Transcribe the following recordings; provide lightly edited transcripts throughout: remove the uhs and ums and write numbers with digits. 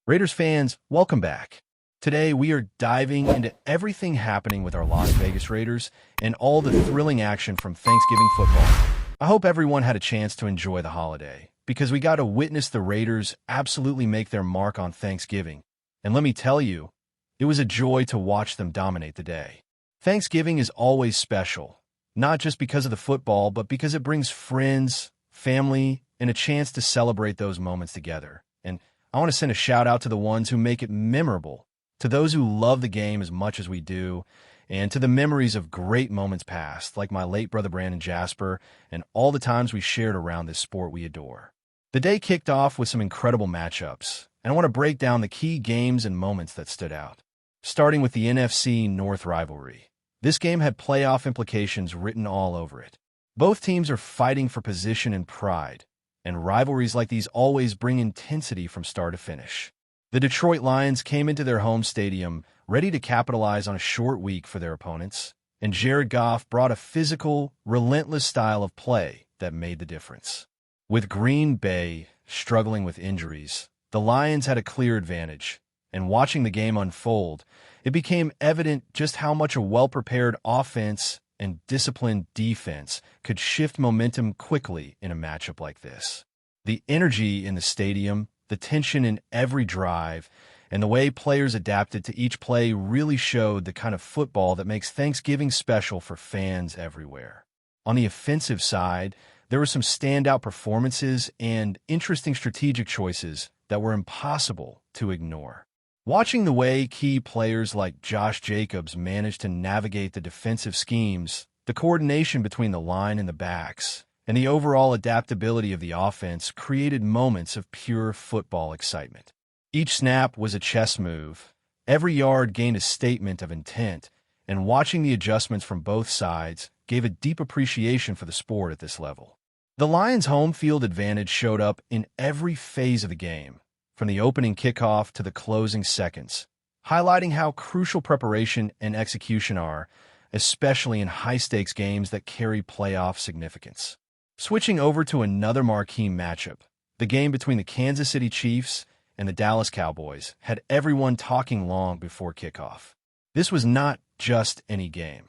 Raiders fans, welcome back. Today, we are diving into everything happening with our Las Vegas Raiders and all the thrilling action from Thanksgiving football. I hope everyone had a chance to enjoy the holiday, because we got to witness the Raiders absolutely make their mark on Thanksgiving. And let me tell you, it was a joy to watch them dominate the day. Thanksgiving is always special, not just because of the football, but because it brings friends, family, and a chance to celebrate those moments together. And I want to send a shout out to the ones who make it memorable, to those who love the game as much as we do, and to the memories of great moments past, like my late brother Brandon Jasper, and all the times we shared around this sport we adore. The day kicked off with some incredible matchups, and I want to break down the key games and moments that stood out. Starting with the NFC North rivalry. This game had playoff implications written all over it. Both teams are fighting for position and pride, and rivalries like these always bring intensity from start to finish. The Detroit Lions came into their home stadium ready to capitalize on a short week for their opponents, and Jared Goff brought a physical, relentless style of play that made the difference. With Green Bay struggling with injuries, the Lions had a clear advantage, and watching the game unfold, it became evident just how much a well-prepared offense and disciplined defense could shift momentum quickly in a matchup like this. The energy in the stadium, the tension in every drive, and the way players adapted to each play really showed the kind of football that makes Thanksgiving special for fans everywhere. On the offensive side, there were some standout performances and interesting strategic choices that were impossible to ignore. Watching the way key players like Josh Jacobs managed to navigate the defensive schemes, the coordination between the line and the backs, and the overall adaptability of the offense created moments of pure football excitement. Each snap was a chess move, every yard gained a statement of intent, and watching the adjustments from both sides gave a deep appreciation for the sport at this level. The Lions' home field advantage showed up in every phase of the game, from the opening kickoff to the closing seconds, highlighting how crucial preparation and execution are, especially in high-stakes games that carry playoff significance. Switching over to another marquee matchup, the game between the Kansas City Chiefs and the Dallas Cowboys had everyone talking long before kickoff. This was not just any game.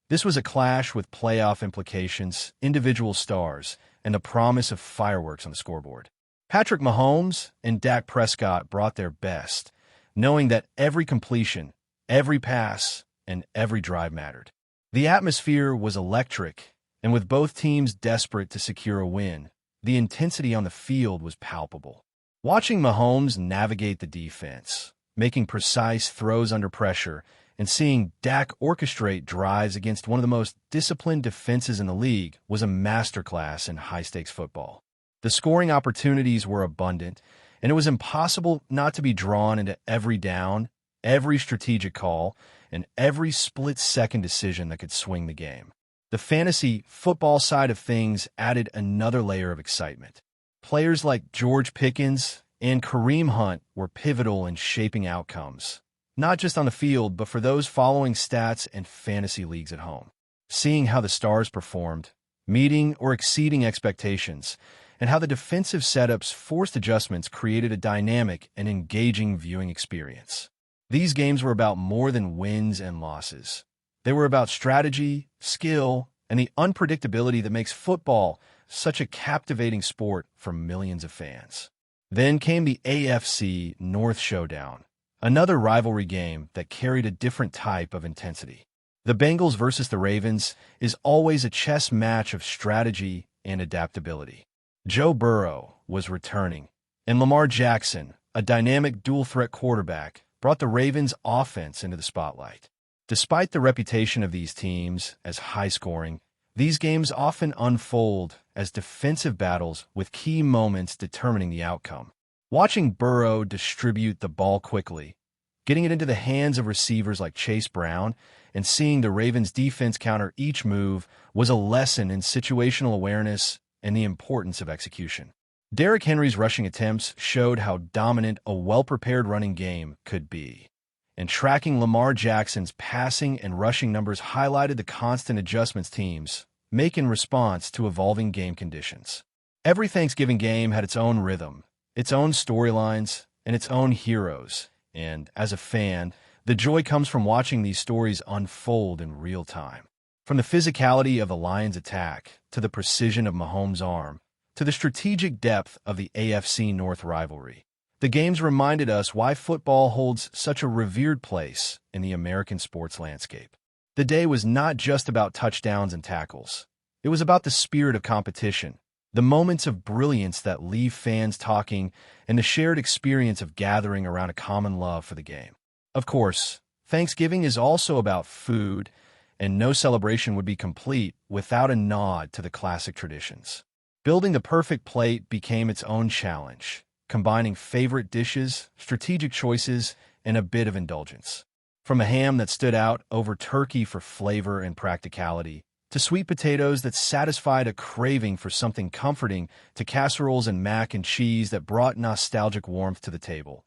This was a clash with playoff implications, individual stars, and the promise of fireworks on the scoreboard. Patrick Mahomes and Dak Prescott brought their best, knowing that every completion, every pass, and every drive mattered. The atmosphere was electric, and with both teams desperate to secure a win, the intensity on the field was palpable. Watching Mahomes navigate the defense, making precise throws under pressure, and seeing Dak orchestrate drives against one of the most disciplined defenses in the league was a masterclass in high-stakes football. The scoring opportunities were abundant, and it was impossible not to be drawn into every down, every strategic call, and every split-second decision that could swing the game. The fantasy football side of things added another layer of excitement. Players like George Pickens and Kareem Hunt were pivotal in shaping outcomes, not just on the field, but for those following stats and fantasy leagues at home. Seeing how the stars performed, meeting or exceeding expectations, and how the defensive setups forced adjustments created a dynamic and engaging viewing experience. These games were about more than wins and losses. They were about strategy, skill, and the unpredictability that makes football such a captivating sport for millions of fans. Then came the AFC North Showdown, another rivalry game that carried a different type of intensity. The Bengals versus the Ravens is always a chess match of strategy and adaptability. Joe Burrow was returning, and Lamar Jackson, a dynamic dual-threat quarterback, brought the Ravens' offense into the spotlight. Despite the reputation of these teams as high-scoring, these games often unfold as defensive battles with key moments determining the outcome. Watching Burrow distribute the ball quickly, getting it into the hands of receivers like Chase Brown, and seeing the Ravens' defense counter each move was a lesson in situational awareness and the importance of execution. Derrick Henry's rushing attempts showed how dominant a well-prepared running game could be, and tracking Lamar Jackson's passing and rushing numbers highlighted the constant adjustments teams make in response to evolving game conditions. Every Thanksgiving game had its own rhythm, its own storylines, and its own heroes. And as a fan, the joy comes from watching these stories unfold in real time. From the physicality of the Lions' attack, to the precision of Mahomes' arm, to the strategic depth of the AFC North rivalry, the games reminded us why football holds such a revered place in the American sports landscape. The day was not just about touchdowns and tackles. It was about the spirit of competition, the moments of brilliance that leave fans talking, and the shared experience of gathering around a common love for the game. Of course, Thanksgiving is also about food, and no celebration would be complete without a nod to the classic traditions. Building the perfect plate became its own challenge, combining favorite dishes, strategic choices, and a bit of indulgence. From a ham that stood out over turkey for flavor and practicality, to sweet potatoes that satisfied a craving for something comforting, to casseroles and mac and cheese that brought nostalgic warmth to the table.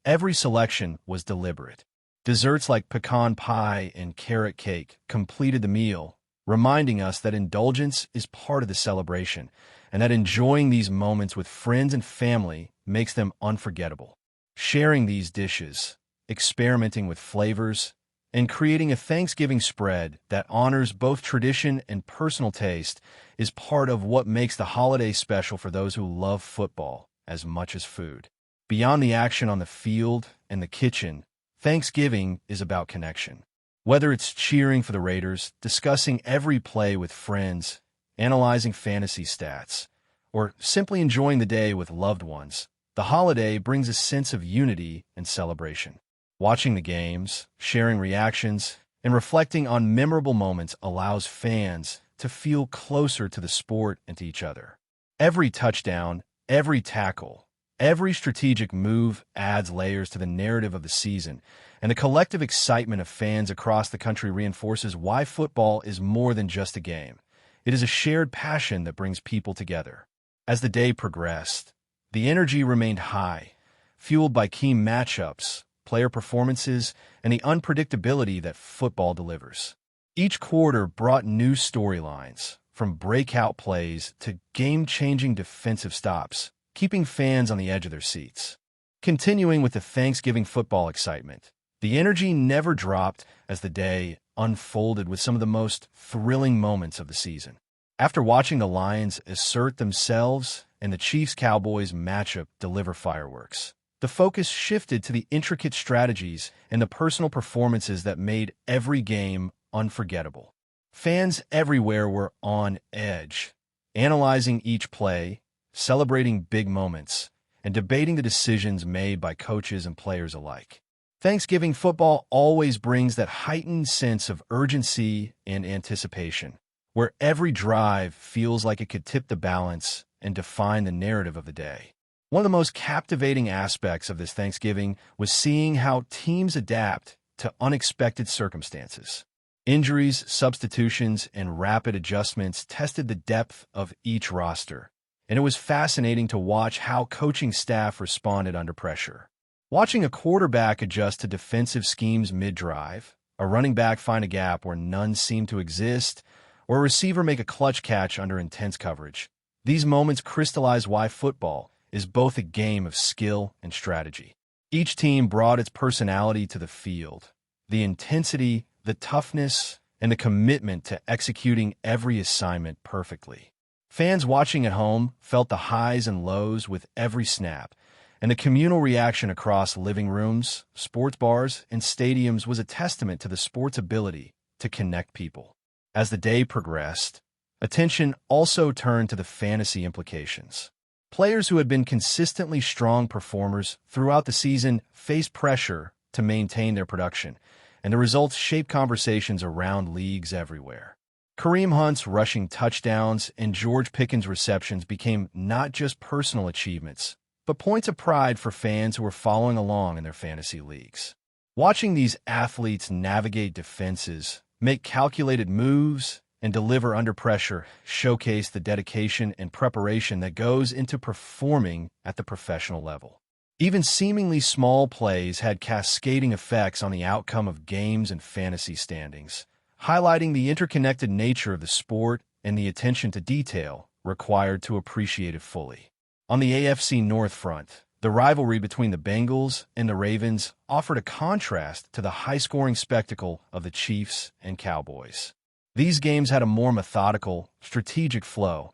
Every selection was deliberate. Desserts like pecan pie and carrot cake completed the meal, reminding us that indulgence is part of the celebration, and that enjoying these moments with friends and family makes them unforgettable. Sharing these dishes, experimenting with flavors, and creating a Thanksgiving spread that honors both tradition and personal taste is part of what makes the holiday special for those who love football as much as food. Beyond the action on the field and the kitchen, Thanksgiving is about connection. Whether it's cheering for the Raiders, discussing every play with friends, analyzing fantasy stats, or simply enjoying the day with loved ones, the holiday brings a sense of unity and celebration. Watching the games, sharing reactions, and reflecting on memorable moments allows fans to feel closer to the sport and to each other. Every touchdown, every tackle, every strategic move adds layers to the narrative of the season, and the collective excitement of fans across the country reinforces why football is more than just a game. It is a shared passion that brings people together. As the day progressed, the energy remained high, fueled by key matchups, player performances, and the unpredictability that football delivers. Each quarter brought new storylines, from breakout plays to game-changing defensive stops, keeping fans on the edge of their seats. Continuing with the Thanksgiving football excitement, the energy never dropped as the day unfolded with some of the most thrilling moments of the season. After watching the Lions assert themselves and the Chiefs-Cowboys matchup deliver fireworks, the focus shifted to the intricate strategies and the personal performances that made every game unforgettable. Fans everywhere were on edge, analyzing each play, celebrating big moments, and debating the decisions made by coaches and players alike. Thanksgiving football always brings that heightened sense of urgency and anticipation, where every drive feels like it could tip the balance and define the narrative of the day. One of the most captivating aspects of this Thanksgiving was seeing how teams adapt to unexpected circumstances. Injuries, substitutions, and rapid adjustments tested the depth of each roster, and it was fascinating to watch how coaching staff responded under pressure. Watching a quarterback adjust to defensive schemes mid-drive, a running back find a gap where none seemed to exist, or a receiver make a clutch catch under intense coverage. These moments crystallize why football is both a game of skill and strategy. Each team brought its personality to the field, the intensity, the toughness, and the commitment to executing every assignment perfectly. Fans watching at home felt the highs and lows with every snap, and the communal reaction across living rooms, sports bars, and stadiums was a testament to the sport's ability to connect people. As the day progressed, attention also turned to the fantasy implications. Players who had been consistently strong performers throughout the season faced pressure to maintain their production, and the results shaped conversations around leagues everywhere. Kareem Hunt's rushing touchdowns and George Pickens' receptions became not just personal achievements, but points of pride for fans who were following along in their fantasy leagues. Watching these athletes navigate defenses, make calculated moves, and deliver under pressure showcased the dedication and preparation that goes into performing at the professional level. Even seemingly small plays had cascading effects on the outcome of games and fantasy standings, highlighting the interconnected nature of the sport and the attention to detail required to appreciate it fully. On the AFC North front, The rivalry between the Bengals and the Ravens offered a contrast to the high-scoring spectacle of the Chiefs and Cowboys. These games had a more methodical, strategic flow,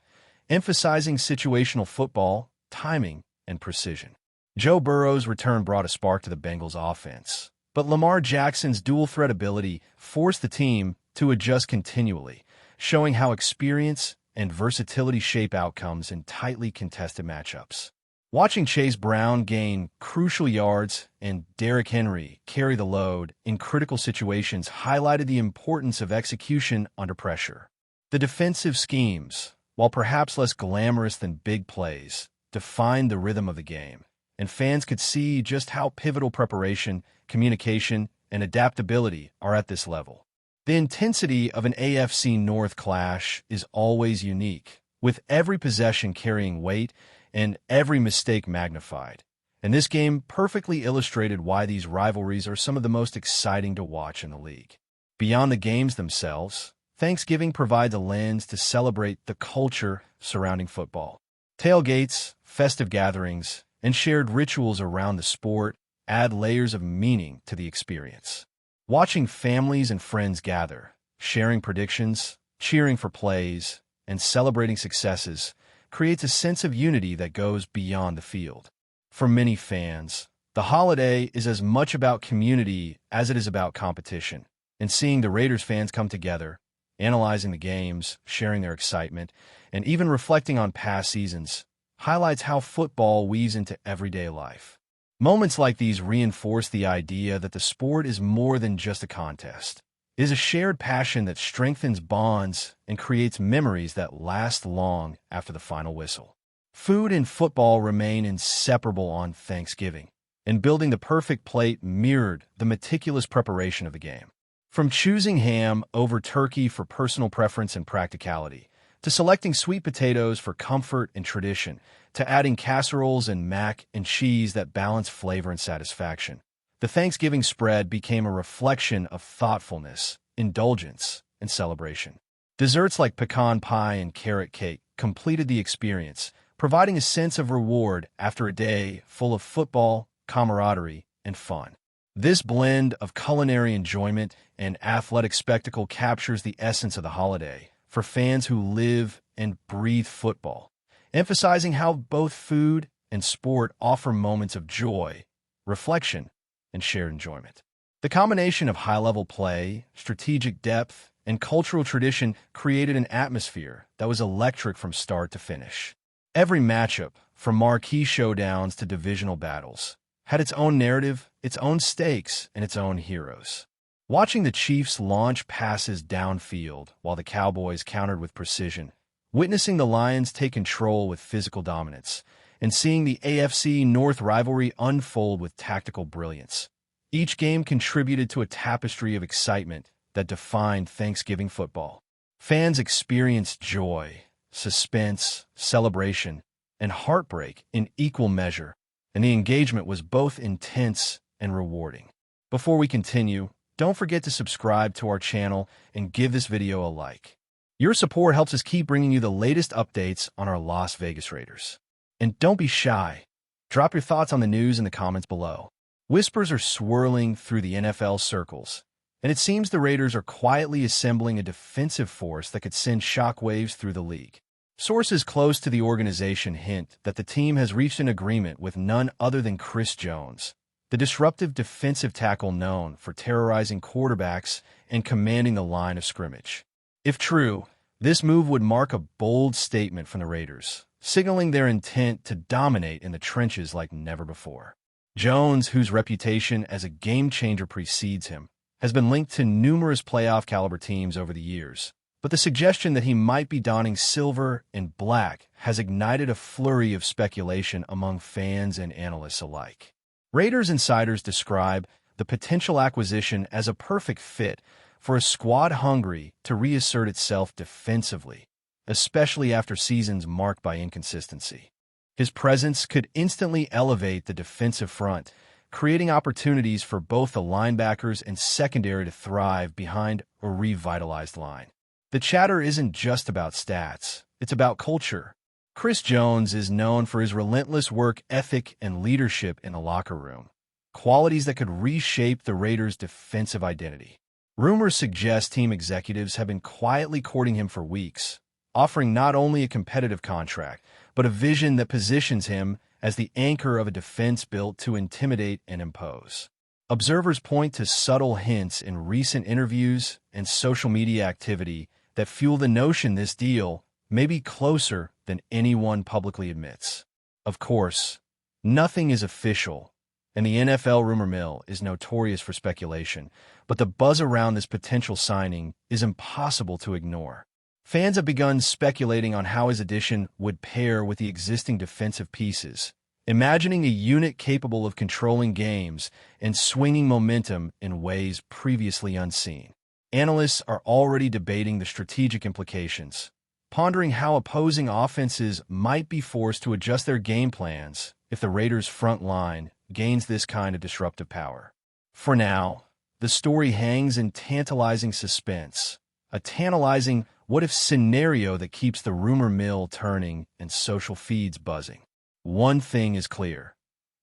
emphasizing situational football, timing, and precision. Joe Burrow's return brought a spark to the Bengals' offense, but Lamar Jackson's dual-threat ability forced the team to adjust continually, showing how experience and versatility shape outcomes in tightly contested matchups. Watching Chase Brown gain crucial yards and Derrick Henry carry the load in critical situations highlighted the importance of execution under pressure. The defensive schemes, while perhaps less glamorous than big plays, defined the rhythm of the game, and fans could see just how pivotal preparation, communication, and adaptability are at this level. The intensity of an AFC North clash is always unique, with every possession carrying weight and every mistake magnified. And this game perfectly illustrated why these rivalries are some of the most exciting to watch in the league. Beyond the games themselves, Thanksgiving provides a lens to celebrate the culture surrounding football. Tailgates, festive gatherings, and shared rituals around the sport add layers of meaning to the experience. Watching families and friends gather, sharing predictions, cheering for plays, and celebrating successes creates a sense of unity that goes beyond the field. For many fans, the holiday is as much about community as it is about competition, and seeing the Raiders fans come together, analyzing the games, sharing their excitement, and even reflecting on past seasons, highlights how football weaves into everyday life. Moments like these reinforce the idea that the sport is more than just a contest. It is a shared passion that strengthens bonds and creates memories that last long after the final whistle. Food and football remain inseparable on Thanksgiving, and building the perfect plate mirrored the meticulous preparation of the game. From choosing ham over turkey for personal preference and practicality, to selecting sweet potatoes for comfort and tradition, to adding casseroles and mac and cheese that balance flavor and satisfaction, the Thanksgiving spread became a reflection of thoughtfulness, indulgence, and celebration. Desserts like pecan pie and carrot cake completed the experience, providing a sense of reward after a day full of football, camaraderie, and fun. This blend of culinary enjoyment and athletic spectacle captures the essence of the holiday for fans who live and breathe football, emphasizing how both food and sport offer moments of joy, reflection, and shared enjoyment. The combination of high-level play, strategic depth, and cultural tradition created an atmosphere that was electric from start to finish. Every matchup, from marquee showdowns to divisional battles, had its own narrative, its own stakes, and its own heroes. Watching the Chiefs launch passes downfield while the Cowboys countered with precision, witnessing the Lions take control with physical dominance, and seeing the AFC North rivalry unfold with tactical brilliance. Each game contributed to a tapestry of excitement that defined Thanksgiving football. Fans experienced joy, suspense, celebration, and heartbreak in equal measure, and the engagement was both intense and rewarding. Before we continue, don't forget to subscribe to our channel and give this video a like. Your support helps us keep bringing you the latest updates on our Las Vegas Raiders. And don't be shy. Drop your thoughts on the news in the comments below. Whispers are swirling through the NFL circles, and it seems the Raiders are quietly assembling a defensive force that could send shockwaves through the league. Sources close to the organization hint that the team has reached an agreement with none other than Chris Jones, the disruptive defensive tackle known for terrorizing quarterbacks and commanding the line of scrimmage. If true, this move would mark a bold statement from the Raiders, signaling their intent to dominate in the trenches like never before. Jones, whose reputation as a game-changer precedes him, has been linked to numerous playoff-caliber teams over the years, but the suggestion that he might be donning silver and black has ignited a flurry of speculation among fans and analysts alike. Raiders insiders describe the potential acquisition as a perfect fit for a squad hungry to reassert itself defensively, especially after seasons marked by inconsistency. His presence could instantly elevate the defensive front, creating opportunities for both the linebackers and secondary to thrive behind a revitalized line. The chatter isn't just about stats, it's about culture. Chris Jones is known for his relentless work ethic and leadership in the locker room, qualities that could reshape the Raiders' defensive identity. Rumors suggest team executives have been quietly courting him for weeks, offering not only a competitive contract, but a vision that positions him as the anchor of a defense built to intimidate and impose. Observers point to subtle hints in recent interviews and social media activity that fuel the notion this deal may be closer than anyone publicly admits. Of course, nothing is official, and the NFL rumor mill is notorious for speculation, but the buzz around this potential signing is impossible to ignore. Fans have begun speculating on how his addition would pair with the existing defensive pieces, imagining a unit capable of controlling games and swinging momentum in ways previously unseen. Analysts are already debating the strategic implications, pondering how opposing offenses might be forced to adjust their game plans if the Raiders' front line gains this kind of disruptive power. For now, the story hangs in tantalizing suspense, a tantalizing what-if scenario that keeps the rumor mill turning and social feeds buzzing. One thing is clear.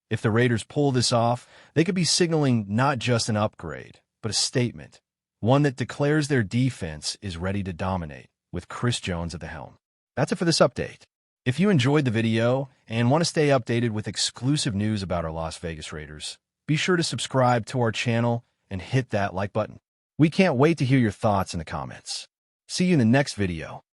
If the Raiders pull this off, they could be signaling not just an upgrade, but a statement, one that declares their defense is ready to dominate, with Chris Jones at the helm. That's it for this update. If you enjoyed the video and want to stay updated with exclusive news about our Las Vegas Raiders, be sure to subscribe to our channel and hit that like button. We can't wait to hear your thoughts in the comments. See you in the next video.